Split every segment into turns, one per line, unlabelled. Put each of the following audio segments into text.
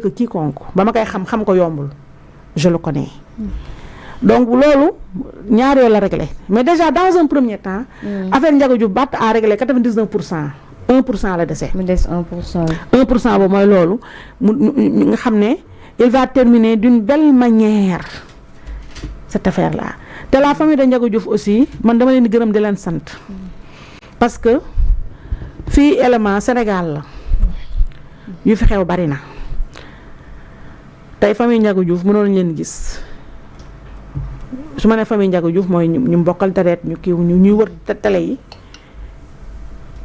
que quiconque ba ma koy xam ko yombul je le connais. Donc loolu ñaar yoo la réglé mais déjà dans un premier temps. affaire Ndiaga Diouf Barth a réglé 99%. 1% la dese.
mu des 1%.
1% boobu mooy loolu mu nga xam ne il va terminer d'une belle manière cette affaire là te la famille de Ndiaga Diouf aussi man dama leen di gërëm di leen sant parce que fii élément Sénégal la yu fi xew bari na tey famille Ndiaga Diouf mënoon leen gis su ma nee famille Ndiaga Diouf mooy ñu mbokkal deret ñu kii ñuy wër télé yi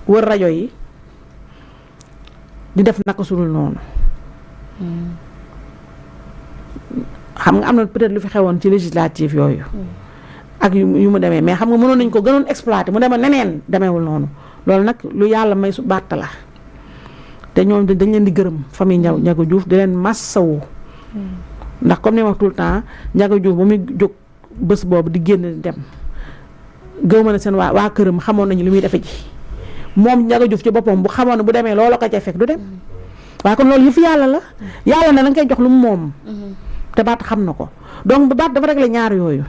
wër rajo yi di def naka sulul noonu xam nga am na peut-être lu fi xewoon ci législative yooyu ak yu mu demee mais xam nga mënoon nañ ko gënoon exploiter mu demee neneen demeewul noonu loolu nag lu yàlla may su Barth la te ñoom dañ leen di gërëm famille Ndiaga Diouf di leen massawu ndax comme ni ma wax tout le temps Ndiaga Diouf ba muy jóg bés boobu di génn di dem gëw ma ne seen waa këram xamoon nañu li muy defe ji moom Ndiaga Diouf ci boppam bu xamoon ne bu demee loolu ko ca fekk du dem waaye kon loolu yëpp yàlla la yàlla na da nga koy jox lu mu moom te Barth xam na ko donc bu Barth dafa réglé ñaar yooyu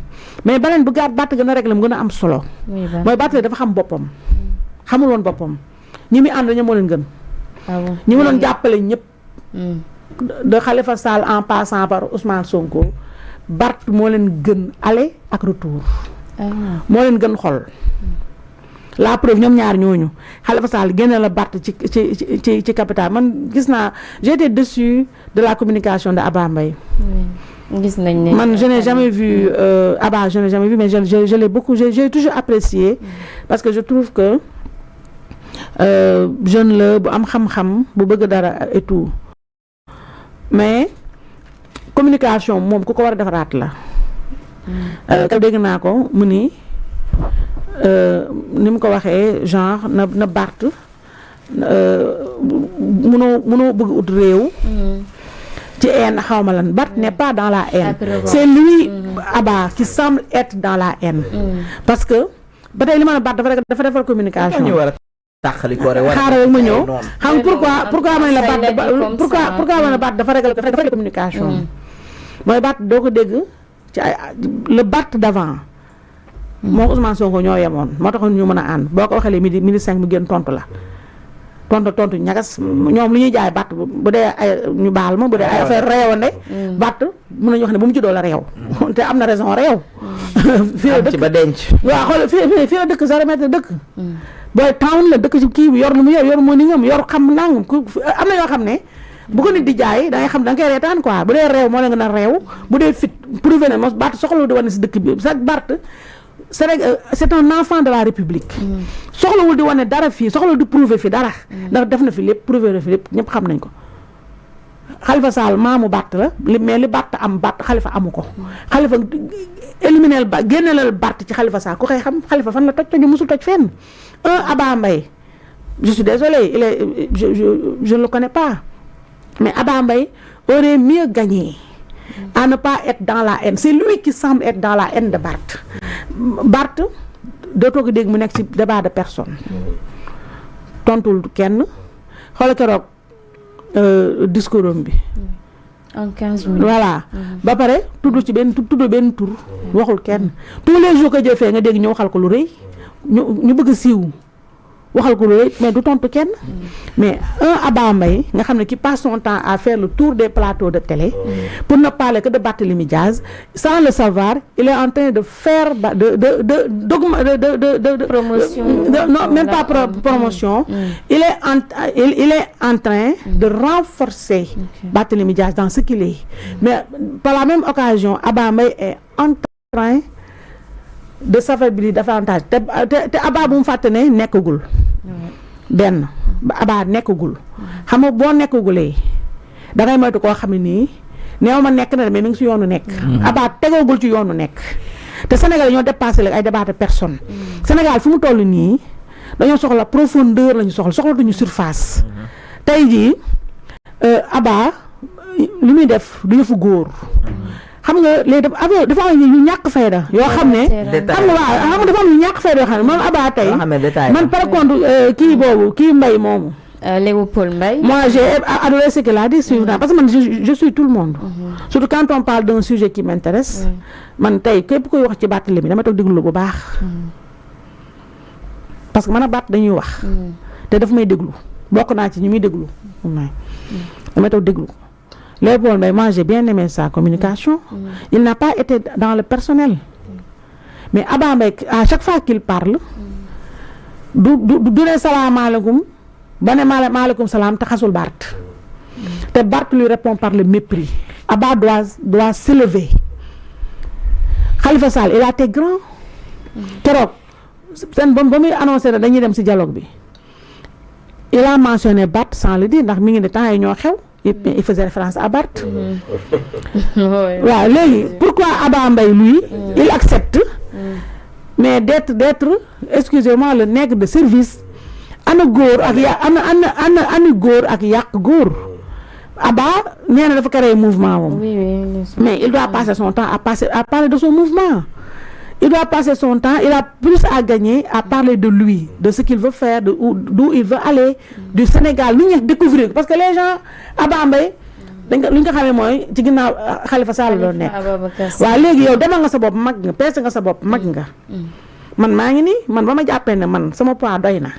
mais beneen bu Barth gën a réglé mu gën a am solo mooy Barth dafa xam boppam xamul woon boppam ñi muy ànd ña moo leen gën ñi mu doon jàppale ñëpp de Khalifa Sall en passant par Ousmane Sonko Barth moo leen gën aller ak retour moo leen gën xol la preuve ñoom ñaar ñooñu Khalifa Sall génne la Barth ci capital man gis naa j'ai été déçu de la communication de Abba Mbaye
gis nañ ne
man je n'ai jamais vu Abba je n'ai jamais vu mais je l'ai beaucoup j'ai toujours apprécié parce que je trouve que jeune la bu am xam-xam bu bëgg dara et tout mais communication moom ku ko war a defaraat la ka dégg naa ko mu ni ni mu ko waxee genre na Barth munoo bëgg ut réew ci haine xawma lan Barth n'est pas dans la haine c'est lui Abba qui semble être dans la haine parce que ba tey li ma ne Barth dafa defar communication xaaral ma ñëw xam pourquoi ma ne la Barth pourquoi ma ne Barth dafa réglé communication mooy Barth doo ko dégg ci ay le Barth d'avant moo Ousmane Sonko ñoo yemoon moo taxoon ñu mën a ànd boo ko waxee léegi midi 5 mu génn tontu la tontu ñagas ñoom lu ñuy jaay Barth bu dee ay ñu baal ma bu dee ay affaire réewande Barth mën nañu wax ne bu mu juddoo la réew te am na raison réew fii la dëkk
ba denc
waaw xool fii la dëkk sa remettre dëkk booy town la dëkk ci kii bi yor lu mu yor moo ni ngam yor xam nangam am na yoo xam ne bu ko nit di jaay da ngay xam da nga koy reetaan quoi bu dee réew moo la nga na réew bu dee fit prouvé ne mos Barth soxla di wane si dëkk bi sax Barth c'est un enfant de la République soxlawul di wane dara fii soxlawul di prouver fi dara ndax def na fi lépp prouver na fi lépp ñëpp xam nañ ko Khalifa Sall maamu Barth la mais li Barth am Barth Khalifa amu ko Khalifa éliminel ba génnelal Barth ci Khalifa Sall ku koy xam Khalifa fan la toj musul toj fenn Abba Mbaye je suis désolé je ne le connais pas mais Abba Mbaye aurait mieux gagné à ne pas être dans la haine c'est lui qui semble être dans la haine de Barth dootoo ko dégg mu nekk ci débat de personne tontul kenn xoolal keroog discours am bi
en 15 minutes
voilà ba pare tudd benn tur waxul kenn tous les jours que jëfee nga dégg ñu waxal ko lu rëy ñu bëgg siiw waxal ko lu rëy mais du tontu kenn mais Abba Mbaye nga xam ne qui passe son temps à faire le tour des plateaux de télé pour ne parler que de Barthélémy Diaz sans le savoir il est en train de faire de
promotion
non même pas promotion il est en train de renforcer Barthélémy Diaz dans ce qu'il est mais par la même occasion Abba Mbaye est en train de s'affaiblir davantage te Abba bu mu fàtte ne nekkagul benn Abba nekkagul xam nga boo nekkagulee dangay moytu koo xam ne nii neew ma nekk na mais mi ngi si yoonu nekk Abba tegagul ci yoonu nekk te Sénégal ñoo dépassé léegi ay débat de personne Sénégal fu mu toll nii dañoo soxla profondeur lañu soxlatuñu surface tey jii Abba li muy def du yëfu góor xam nga léegi dafa am ñu ñàkk fayda yoo xam ne xam nga waaw xam nga dafa am ñu ñàkk fayda yoo xam ne moom Abba tey man par contre kii Mbaye moomu
Léopold Mbaye.
Moi, j'ai adoré ce qu'elle a dit, parce que je suis tout le monde. Surtout quand on parle d'un sujet qui m'intéresse. Man tay képp koy wax ci Barthélémy dama tok déglu bu baax. Parce que man a Bart dañuy wax. Te daf may déglu. Bokk naa ci ñi muy déglu. Dama tok déglu. Léopold Mbaye, moi j'ai bien aimé sa communication. Il n'a pas été dans le personnel. Mais Abba Mbaye, à chaque fois qu'il parle, du ne salaamaaleykum ba ne maaleykum salaam te xasul Bart. Te Bart lui répond par le mépris. Abba doit s'élever. Khalifa Sall, il a été grand. Keroog seen ba muy annoncé ne dañuy dem ci dialogue bi. Il a mentionné Bart sans le dire ndax mi ngi ne temps yi ñoo xew. Il faisait référence à Bart. Waaw léegi pourquoi Abba Mbaye lui il accepte mais d'être excusez-moi le nègre de service ana góor ak ana góor ak yàq góor. Abba nee na dafa créer mouvement moom. Mais il doit passer son temps à parler de son mouvement. Il doit passer son temps, il a plus à gagner à parler de lui, de ce qu'il veut faire, d'où il veut aller, du Sénégal, lu ñu découvrir parce que les gens Abba Mbaye lu ñu ko xamee mooy ci ginnaaw Khalifa Sall doon nekk. waaw léegi yow demal nga sa bopp mag nga peese nga sa bopp mag nga. Man maa ngi nii man ba ma jàppee ne man sama poids doy na.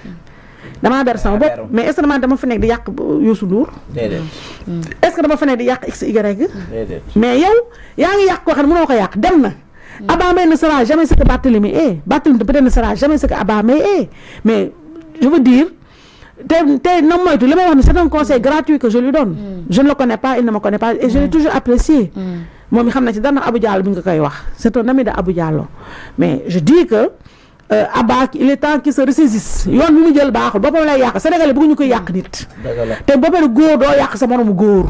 damaa ber sama bopp mais est-ce que dama fa nekk di yàq Youssou Ndour. Est-ce que dama fa nekk di yàq XY. Mais yow yaa ngi yàq koo xam ne mënoo ko yàq dem na. Abba Mbaye ne sera jamais ce que Barthélémy est. Barthélémy peut-être ne sera jamais ce que Abba Mbaye est. Mais je veux dire te non moytu li may wax ni c'est un conseil gratuit que je lui donne. Je ne le connais pas, il ne me connaît pas et je l'ai toujours apprécié. Moom mi xam na ci dara Abou Diallo bi nga koy wax. C'est un ami de Abou Diallo. Mais je dis que Abba il est temps qu'il se ressaisisse. Yoon bi mu jël baaxul boppam lay yàq Sénégalais bëgguñu koy yàq nit. Te boppam góor doo yàq sa moromu góor.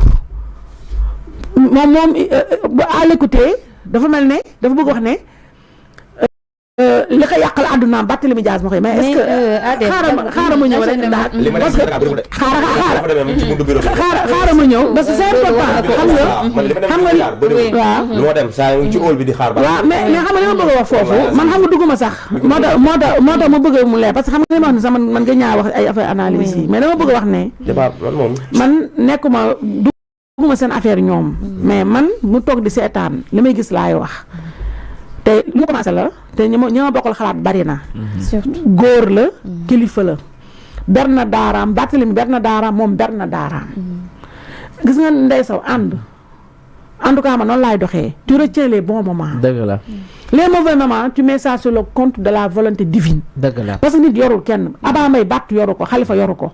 Moom à l'écouter dafa mel ne dafa bëgg wax ne li ko yàqal àdduna Barthélémy Dias ma koy mais est-ce que xaaral ma ñëw rek daal parce que xaaral ma ñëw parce que c'est important xam nga waaw
lu ma dem saa ci óol bi di xaar ba
waaw mais xam nga li ma bëgg a wax foofu man xam nga dugguma sax moo tax ma bëgg mu leer parce que xam nga li ma wax ne sax man nga ñaa wax ay affaire analyse yi mais dama bëgg a wax ne man nekkuma dugguma seen affaire ñoom mais man mu toog di seetaan li may gis laay wax te li mu commencé la te ñi ma bokkal xalaat bari na.
surtout
góor la kilifa la ber na daaraam Barthélémy ber na daaraam moom ber na daaraam. gis nga Ndeye Sow ànd en tout cas man noonu laay doxee tu retiens les bons moments.
dëgg la.
les mauvais moments tu mets ça sur le compte de la volonté divine.
dëgg la
parce que nit yorul kenn Abba Mbaye Bart yoru ko Khalifa yoru ko.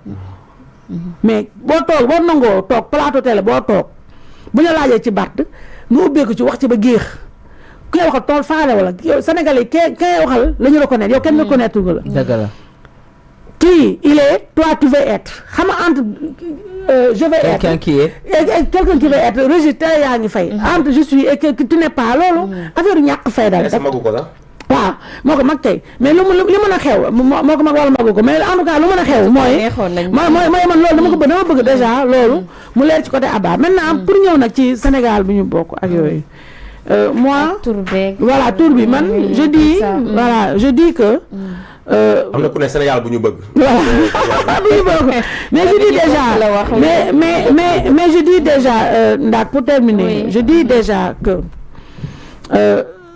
mais boo toog boo nangoo toog plateau télé boo toog bu ñu laajee ci Bart nga ubbeeku ci wax ci ba géex. ku ngay waxal tool faale wala yow Sénégalais kay waxal la ñu reconnaître yow kenn reconnaître nga la.
dëgg la.
kii il est toi tu veux être xam nga entre je vais être
quelqu'un qui est.
quelqu'un qui veut être rejeté yaa ngi fay. entre je suis et que tu n'es pas loolu. affaire ñàkk fay daal.
magu ko sax.
waaw moo ko mag kay mais li mën a xew moo ko mag wala magu ko mais en tout cas lu mën a xew mooy man loolu dama bëgg déjà loolu mu leer ci côté Abba maintenant pour ñëw nag ci Sénégal bi ñu bokk ak yooyu. Moi voilà tour bi man je dis voilà je dis que
am na ku ne Sénégal bu ñu bëgg.
voilà bu ñu bëgg mais je dis déjà mais je dis déjà Ndak pour terminer je dis déjà que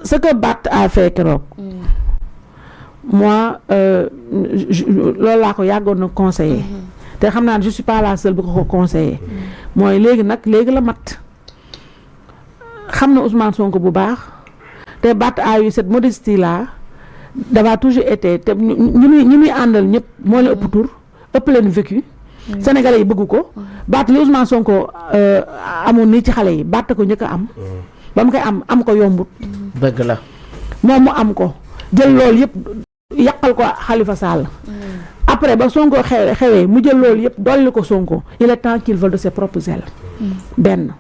ce que Bart a fait keroog moi loolu laa ko yàggoon na conseiller te xam naa ne je suis pas la seule bu ko conseiller mooy léegi la mat xam na Ousmane Sonko bu baax te Bart a eu cette modestie là dafa toujours été te ñi muy àndal ñëpp moo leen ëpp tur ëpp leen vécu Sénégalais yi bëgg ko Bart li Ousmane Sonko amoon nii ci xale yi Bart ko njëkk a am ba mu koy am ko yombut.
dëgg la.
moom mu am ko jël loolu yëpp yàqal ko Khalifa Sall. après ba Sonko xewee mu jël loolu yëpp dolli ko Sonko il est temps qu'il vole de ses propres ailes. benn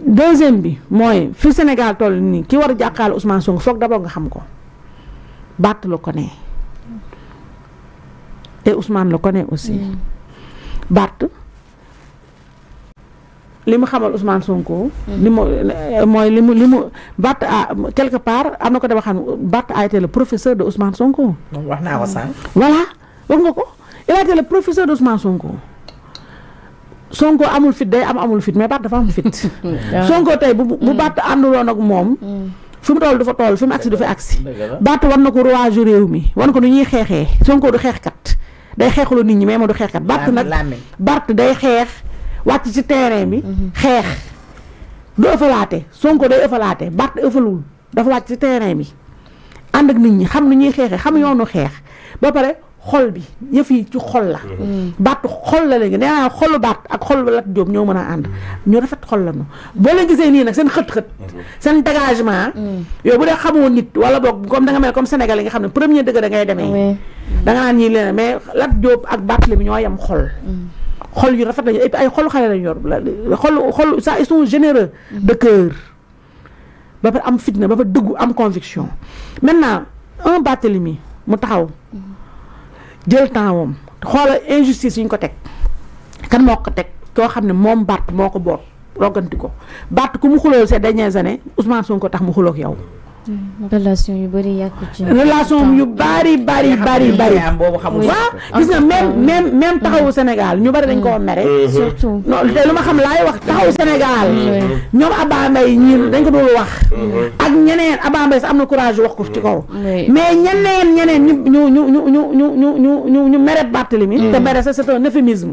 deuxième bi mooy fi Sénégal toll nii ki war a jàkkaarloo Ousmane Sonko foog d'abord nga xam ko Bart le connaît et Ousmane le connaît aussi. Bart li mu xamal Ousmane Sonko. li mu Bart a quelque part am na ko dama xam Bart a été le professeur de Ousmane Sonko.
wax naa ko sànq.
voilà wax nga ko il a été le professeur d'Ousmane Sonko amul fit day amul fit mais Barth dafa am fit. Sonko tey bu Barth ànduloon ak moom. fi mu toll du fa toll fi mu agsi du fi agsi. Barth war na ko rouage réew mi war ko nu ñuy xeexee Sonko du xeexkat day xeexaloo nit ñi mais ma du xeexkat. Barth day xeex wàcc ci terrain bi. xeex du ëffalaate Sonko day ëffalaate Barth ëffalul dafa wàcc ci terrain bi ànd ak nit ñi xam nu ñuy xeexee xam yoonu xeex ba pare. xol bi yëf yi ci xol la. Barth xol la léegi nee naa xolu Barth ak xol Lat Diop ñoo mën a ànd ñu rafet xol la ñu boo leen gisee nii nag seen xët-xët. seen dégagement. yow bu dee xamoo nit wala boog comme da nga mel comme Sénégal yi nga xam ne premier degré da ngay demee. da nga naan ñii leen mais Lat Diop ak Barthélémy ñoo yem xol. xol yu rafet lañu et puis ay xolu xale lañu yor xol ça ils sont généreux de cœur ba pare am fitna ba pare dëggu am conviction maintenant un Barthélémy mu taxaw. jël temps moom xoola injustice yi ñu ko teg kan moo ko teg koo xam ne moom Barth moo ko boot rogganti ko Barth ku mu xulool ces dernières années Ousmane Sonko tax mu xuloog yow.
relation yu bëri yàqu ci.
relation yu bari. waaw gis nga même taxawu Sénégal ñu bari dañ koo mere.
surtout
non te lu ma xam laay wax taxawu Sénégal. ñoom Abba Mbaye ñii dañ ko dul wax. ak ñeneen Abba Mbaye sax am na courage wax ko ci kaw. mais ñeneen ñu mere Barthélémy. te mere ça c'est un euphémisme.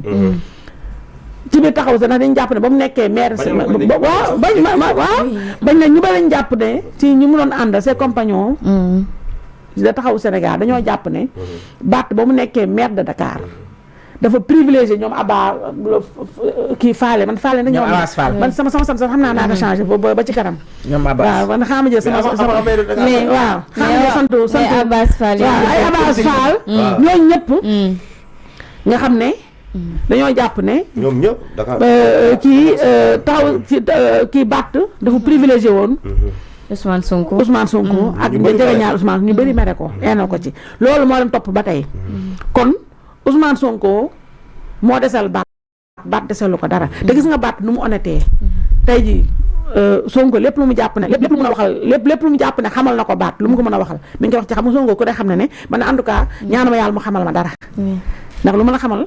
ci biir taxaw sax dañu jàpp ne ba mu nekkee maire waaw bañ ne ñu ba lañ jàpp ne ci ñu mu doon ànd ses compagnons da taxaw Sénégal dañoo jàpp ne Barth ba mu nekkee maire de Dakar dafa privilégié ñoom Abba kii Faale man Faale dañoo man sama sant sax xam naa ko changé ba ci kanam
ñoom Abbas
waaw man xaama jël sama mais waaw xaama jël sant
Abbas Fall
waaw ay Abbas Fall ñooñu ñëpp nga xam ne dañoo jàpp ne.
ñoom ñëpp Dakar.
kii Barth dafa privilégié woon.
Ousmane Sonko
ak jegeñaal Ousmane ñu bëri mere ko. eenoo ko ci loolu moo leen topp ba tey. kon Ousmane Sonko moo desal Barth desalu ko dara. te gis nga Barth nu mu honnêté. tey jii Sonko lépp lu mu jàpp ne lépp lu mu waxal lépp lu mu jàpp ne xamal na ko Barth lu mu ko mën a waxal mi ngi koy wax ci xam nga Sonko ku ne xam ne man en tout cas ñaanuma yàlla mu xamal ma dara. ndax lu ma la xamal.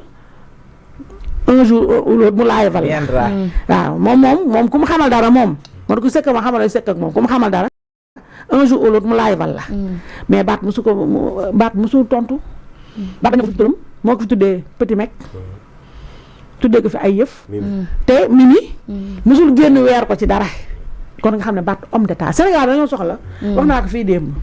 un jour ou l'autre mu laay val waaw moom ku mu xamal dara moom moo ku sëkk ma xamal ay sëkk ak moom ku mu xamal dara un jour ou l'autre mu laay val la mais Barth musu tontu Barth dañoo ko fi turam moo ko fi tuddee petit mec tuddee ko fi ay yëf te Mimi musul génn weer ko ci dara kon nga xam ne Barth homme d'état Sénégal dañoo soxla wax naa ko fii démb